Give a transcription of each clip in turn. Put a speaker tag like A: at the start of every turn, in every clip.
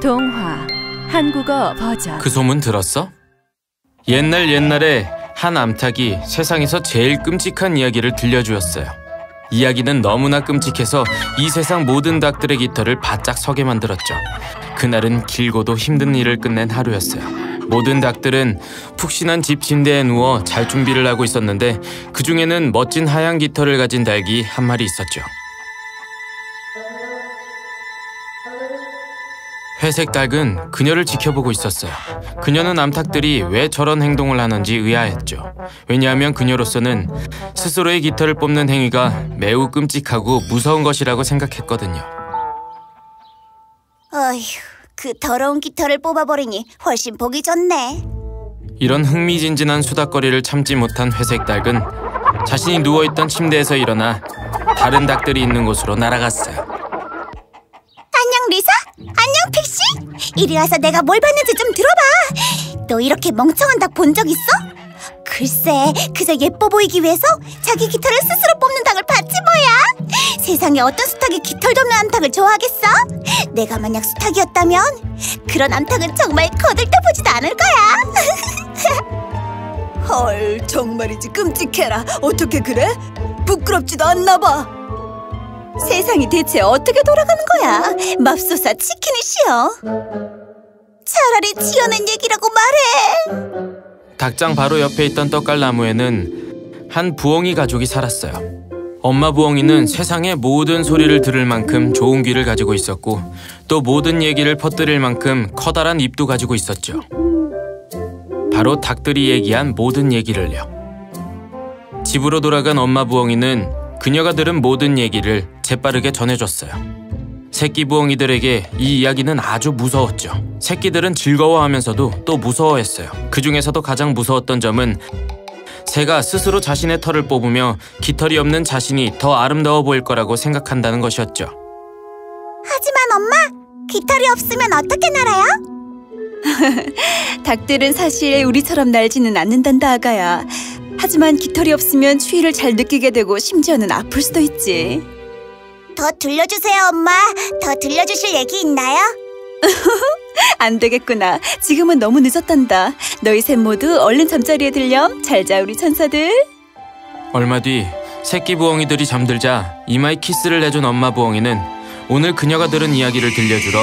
A: 동화 한국어 버전.
B: 그 소문 들었어? 옛날에 한 암탉이 세상에서 제일 끔찍한 이야기를 들려주었어요. 이야기는 너무나 끔찍해서 이 세상 모든 닭들의 깃털을 바짝 서게 만들었죠. 그날은 길고도 힘든 일을 끝낸 하루였어요. 모든 닭들은 푹신한 집 침대에 누워 잘 준비를 하고 있었는데 그 중에는 멋진 하얀 깃털을 가진 닭이 한 마리 있었죠. 회색 닭은 그녀를 지켜보고 있었어요. 그녀는 암탉들이 왜 저런 행동을 하는지 의아했죠. 왜냐하면 그녀로서는 스스로의 깃털을 뽑는 행위가 매우 끔찍하고 무서운 것이라고 생각했거든요.
C: 어휴, 그 더러운 깃털을 뽑아버리니 훨씬 보기 좋네.
B: 이런 흥미진진한 수다거리를 참지 못한 회색 닭은 자신이 누워있던 침대에서 일어나 다른 닭들이 있는 곳으로 날아갔어요.
C: 안녕 리사? 안녕 픽시? 이리 와서 내가 뭘 봤는지 좀 들어봐. 너 이렇게 멍청한 닭 본 적 있어? 글쎄, 그저 예뻐 보이기 위해서 자기 깃털을 스스로 뽑는 닭을 봤지 뭐야. 세상에 어떤 수탉이 깃털도 없는 암탉을 좋아하겠어? 내가 만약 수탉이었다면 그런 암탉은 정말 거들떠보지도 않을 거야.
D: 헐, 정말이지 끔찍해라. 어떻게 그래? 부끄럽지도 않나 봐.
C: 세상이 대체 어떻게 돌아가는 거야? 맙소사 치킨이 쉬어. 차라리 지어낸 얘기라고 말해.
B: 닭장 바로 옆에 있던 떡갈나무에는 한 부엉이 가족이 살았어요. 엄마 부엉이는 세상의 모든 소리를 들을 만큼 좋은 귀를 가지고 있었고 또 모든 얘기를 퍼뜨릴 만큼 커다란 입도 가지고 있었죠. 바로 닭들이 얘기한 모든 얘기를요. 집으로 돌아간 엄마 부엉이는 그녀가 들은 모든 얘기를 재빠르게 전해줬어요. 새끼 부엉이들에게 이 이야기는 아주 무서웠죠. 새끼들은 즐거워하면서도 또 무서워했어요. 그 중에서도 가장 무서웠던 점은 새가 스스로 자신의 털을 뽑으며 깃털이 없는 자신이 더 아름다워 보일 거라고 생각한다는 것이었죠.
C: 하지만 엄마, 깃털이 없으면 어떻게 날아요?
D: 닭들은 사실 우리처럼 날지는 않는단다 아가야. 하지만 깃털이 없으면 추위를 잘 느끼게 되고 심지어는 아플 수도 있지.
C: 더 들려주세요 엄마. 더 들려주실 얘기 있나요?
D: 안 되겠구나. 지금은 너무 늦었단다. 너희 셋 모두 얼른 잠자리에 들렴. 잘 자 우리 천사들.
B: 얼마 뒤 새끼 부엉이들이 잠들자 이마에 키스를 내준 엄마 부엉이는 오늘 그녀가 들은 이야기를 들려주러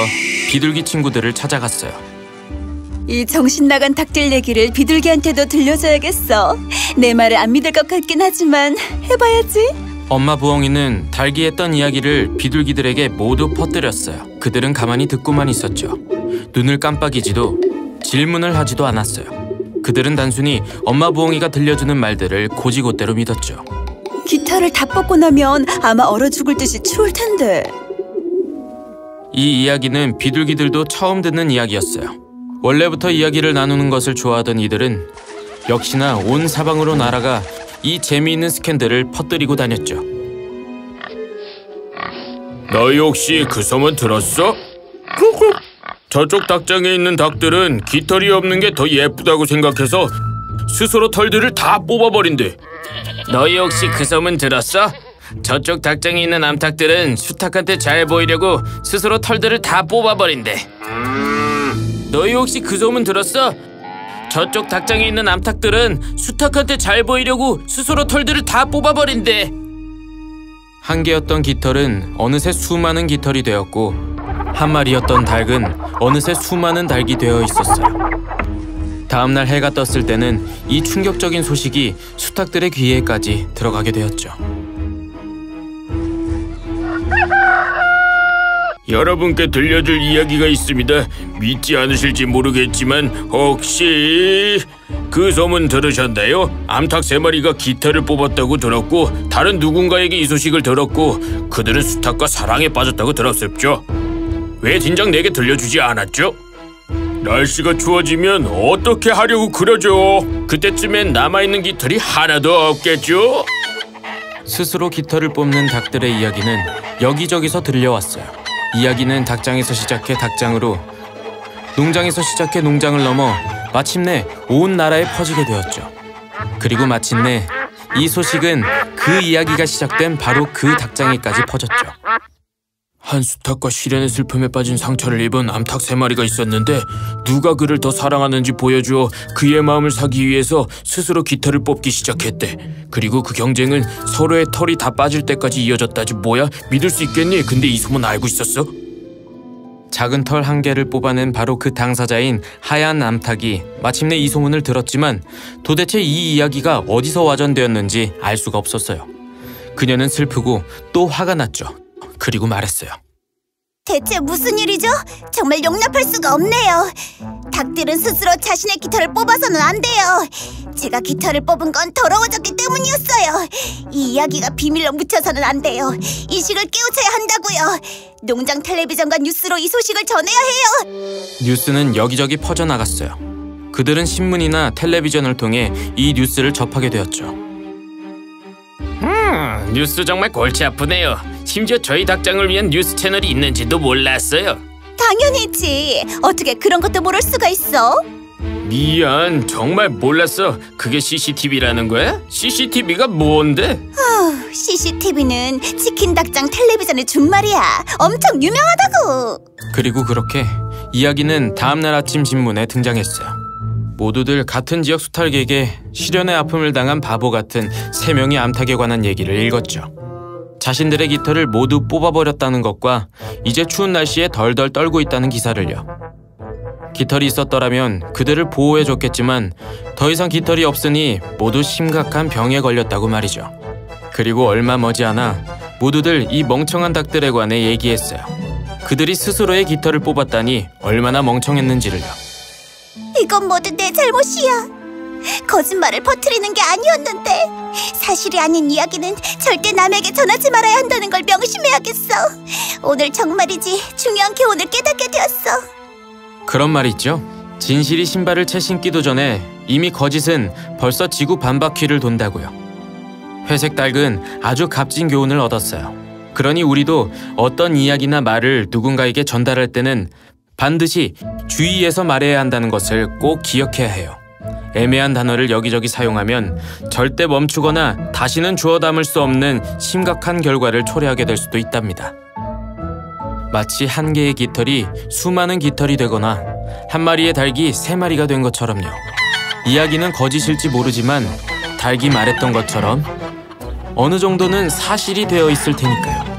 B: 비둘기 친구들을 찾아갔어요.
D: 이 정신 나간 닭들 얘기를 비둘기한테도 들려줘야겠어. 내 말을 안 믿을 것 같긴 하지만 해봐야지.
B: 엄마 부엉이는 닭이 했던 이야기를 비둘기들에게 모두 퍼뜨렸어요. 그들은 가만히 듣고만 있었죠. 눈을 깜빡이지도 질문을 하지도 않았어요. 그들은 단순히 엄마 부엉이가 들려주는 말들을 곧이곧대로 믿었죠.
D: 깃털을 다 뽑고 나면 아마 얼어 죽을 듯이 추울 텐데.
B: 이 이야기는 비둘기들도 처음 듣는 이야기였어요. 원래부터 이야기를 나누는 것을 좋아하던 이들은 역시나 온 사방으로 날아가 이 재미있는 스캔들을 퍼뜨리고 다녔죠.
E: 너희 혹시 그 소문 들었어? 저쪽 닭장에 있는 닭들은 깃털이 없는 게 더 예쁘다고 생각해서 스스로 털들을 다 뽑아버린대.
B: 너희 혹시 그 소문 들었어? 저쪽 닭장에 있는 암탉들은 수탉한테 잘 보이려고 스스로 털들을 다 뽑아버린대. 너희 혹시 그 소문 들었어? 저쪽 닭장에 있는 암탉들은 수탉한테 잘 보이려고 스스로 털들을 다 뽑아버린대. 한 개였던 깃털은 어느새 수많은 깃털이 되었고 한 마리였던 닭은 어느새 수많은 닭이 되어 있었어요. 다음날 해가 떴을 때는 이 충격적인 소식이 수탉들의 귀에까지 들어가게 되었죠.
E: 여러분께 들려줄 이야기가 있습니다. 믿지 않으실지 모르겠지만 혹시 그 소문 들으셨나요? 암탉 3마리가 깃털을 뽑았다고 들었고 다른 누군가에게 이 소식을 들었고 그들은 수탉과 사랑에 빠졌다고 들었습죠. 왜 진작 내게 들려주지 않았죠? 날씨가 추워지면 어떻게 하려고 그러죠? 그때쯤엔 남아있는 깃털이 하나도 없겠죠?
B: 스스로 깃털을 뽑는 닭들의 이야기는 여기저기서 들려왔어요. 이야기는 닭장에서 시작해 닭장으로, 농장에서 시작해 농장을 넘어 마침내 온 나라에 퍼지게 되었죠. 그리고 마침내 이 소식은 그 이야기가 시작된 바로 그 닭장에까지 퍼졌죠.
E: 한 수탉과 시련의 슬픔에 빠진 상처를 입은 암탉 3마리가 있었는데 누가 그를 더 사랑하는지 보여주어 그의 마음을 사기 위해서 스스로 깃털을 뽑기 시작했대. 그리고 그 경쟁은 서로의 털이 다 빠질 때까지 이어졌다지. 뭐야? 믿을 수 있겠니? 근데 이 소문 알고 있었어?
B: 작은 털 한 개를 뽑아낸 바로 그 당사자인 하얀 암탉이 마침내 이 소문을 들었지만 도대체 이 이야기가 어디서 와전되었는지 알 수가 없었어요. 그녀는 슬프고 또 화가 났죠. 그리고 말했어요.
C: 대체 무슨 일이죠? 정말 용납할 수가 없네요. 닭들은 스스로 자신의 깃털을 뽑아서는 안 돼요. 제가 깃털을 뽑은 건 더러워졌기 때문이었어요. 이 이야기가 비밀로 묻혀서는 안 돼요. 인식을 깨우쳐야 한다고요. 농장 텔레비전과 뉴스로 이 소식을 전해야 해요.
B: 뉴스는 여기저기 퍼져나갔어요. 그들은 신문이나 텔레비전을 통해 이 뉴스를 접하게 되었죠.
E: 뉴스 정말 골치 아프네요. 심지어 저희 닭장을 위한 뉴스 채널이 있는지도 몰랐어요.
C: 당연히지. 어떻게 그런 것도 모를 수가 있어?
E: 미안, 정말 몰랐어. 그게 CCTV라는 거야? CCTV가 뭔데?
C: CCTV는 치킨 닭장 텔레비전의 준말이야. 엄청 유명하다고.
B: 그리고 그렇게 이야기는 다음날 아침 신문에 등장했어요. 모두들 같은 지역 수탉에게 시련의 아픔을 당한 바보 같은 3명의 암탉에 관한 얘기를 읽었죠. 자신들의 깃털을 모두 뽑아버렸다는 것과 이제 추운 날씨에 덜덜 떨고 있다는 기사를요. 깃털이 있었더라면 그들을 보호해줬겠지만 더 이상 깃털이 없으니 모두 심각한 병에 걸렸다고 말이죠. 그리고 얼마 머지않아 모두들 이 멍청한 닭들에 관해 얘기했어요. 그들이 스스로의 깃털을 뽑았다니 얼마나 멍청했는지를요.
C: 이건 모두 내 잘못이야. 거짓말을 퍼뜨리는 게 아니었는데 사실이 아닌 이야기는 절대 남에게 전하지 말아야 한다는 걸 명심해야겠어. 오늘 정말이지 중요한 교훈을 깨닫게 되었어.
B: 그런 말이 있죠. 진실이 신발을 채 신기도 전에 이미 거짓은 벌써 지구 반바퀴를 돈다고요. 회색 닭은 아주 값진 교훈을 얻었어요. 그러니 우리도 어떤 이야기나 말을 누군가에게 전달할 때는 반드시 주의해서 말해야 한다는 것을 꼭 기억해야 해요. 애매한 단어를 여기저기 사용하면 절대 멈추거나 다시는 주워 담을 수 없는 심각한 결과를 초래하게 될 수도 있답니다. 마치 한 개의 깃털이 수많은 깃털이 되거나 한 마리의 닭이 3마리가 된 것처럼요. 이야기는 거짓일지 모르지만 닭이 말했던 것처럼 어느 정도는 사실이 되어 있을 테니까요.